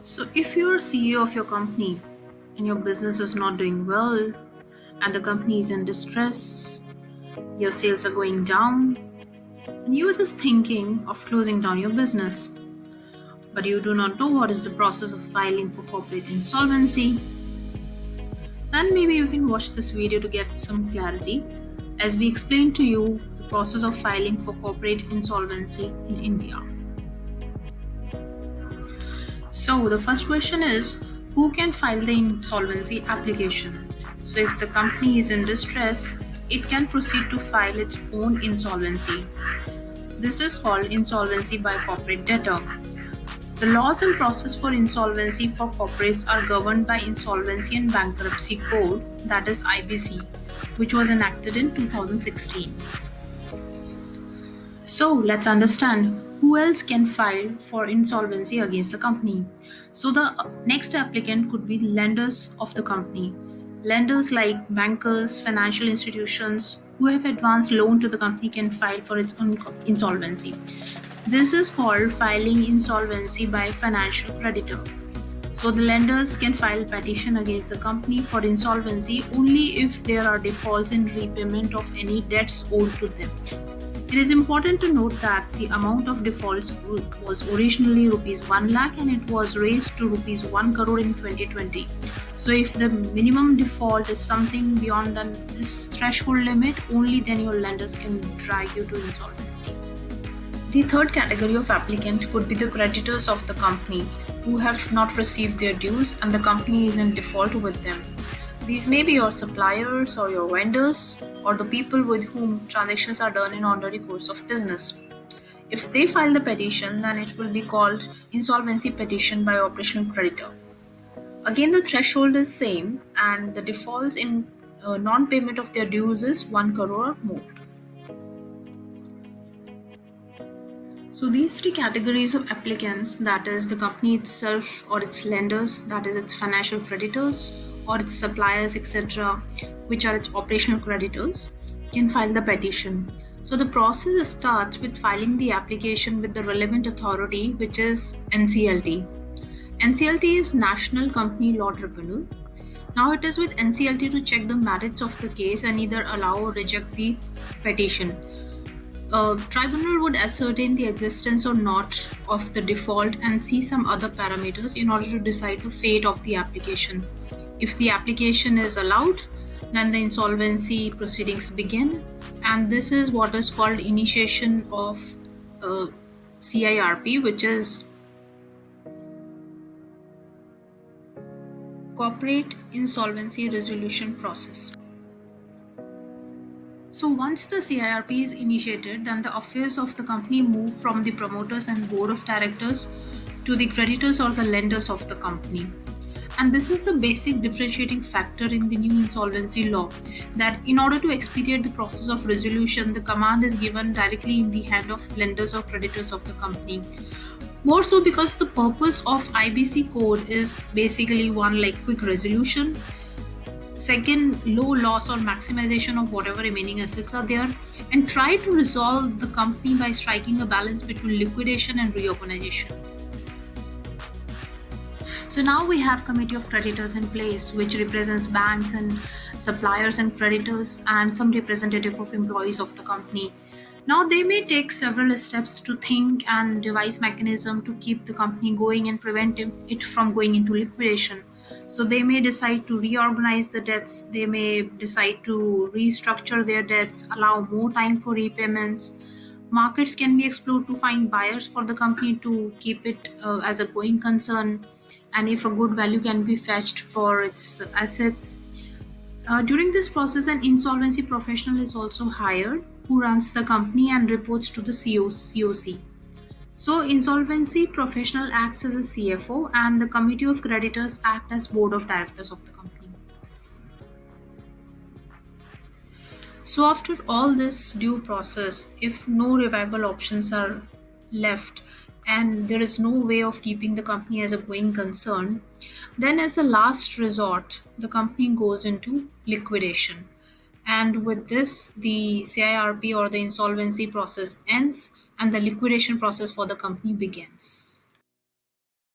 So, if you're CEO of your company and your business is not doing well, and the company is in distress, your sales are going down, and you are just thinking of closing down your business, but you do not know what is the process of filing for corporate insolvency, then maybe you can watch this video to get some clarity as we explain to you the process of filing for corporate insolvency in India. So, the first question is, who can file the insolvency application? So, if the company is in distress, it can proceed to file its own insolvency. This is called insolvency by corporate debtor. The laws and process for insolvency for corporates are governed by Insolvency and Bankruptcy Code, that is IBC, which was enacted in 2016. So let's understand who else can file for insolvency against the company. So the next applicant could be lenders of the company. Lenders like bankers, financial institutions who have advanced loan to the company can file for its own insolvency. This is called filing insolvency by financial creditor. So the lenders can file petition against the company for insolvency only if there are defaults in repayment of any debts owed to them. It is important to note that the amount of defaults was originally rupees 1 lakh and it was raised to rupees 1 crore in 2020. So if the minimum default is something beyond this threshold limit, only then your lenders can drag you to insolvency. The third category of applicant could be the creditors of the company who have not received their dues and the company is in default with them. These may be your suppliers or your vendors or the people with whom transactions are done in ordinary course of business. If they file the petition, then it will be called insolvency petition by operational creditor. Again, the threshold is same and the defaults in non-payment of their dues is 1 crore or more. So these three categories of applicants, that is the company itself or its lenders, that is its financial creditors or its suppliers, etc., which are its operational creditors, can file the petition. So the process starts with filing the application with the relevant authority, which is NCLT. NCLT is National Company Law Tribunal. Now it is with NCLT to check the merits of the case and either allow or reject the petition. Tribunal would ascertain the existence or not of the default and see some other parameters in order to decide the fate of the application. If the application is allowed, then the insolvency proceedings begin, and this is what is called initiation of CIRP, which is Corporate Insolvency Resolution Process. So once the CIRP is initiated, then the affairs of the company move from the promoters and board of directors to the creditors or the lenders of the company. And this is the basic differentiating factor in the new insolvency law, that in order to expedite the process of resolution, the command is given directly in the hand of lenders or creditors of the company. More so because the purpose of IBC code is basically one, like quick resolution. Second, low loss or maximization of whatever remaining assets are there, and try to resolve the company by striking a balance between liquidation and reorganization. So now we have committee of creditors in place, which represents banks and suppliers and creditors and some representative of employees of the company. Now they may take several steps to think and devise mechanism to keep the company going and prevent it from going into liquidation. So they may decide to reorganize the debts, they may decide to restructure their debts, allow more time for repayments. Markets can be explored to find buyers for the company to keep it as a going concern, and if a good value can be fetched for its assets. During this process, an insolvency professional is also hired who runs the company and reports to the COC. So, insolvency professional acts as a CFO and the committee of creditors act as board of directors of the company. So, after all this due process, if no revival options are left and there is no way of keeping the company as a going concern, then as a last resort, the company goes into liquidation. And with this, the CIRP or the insolvency process ends and the liquidation process for the company begins.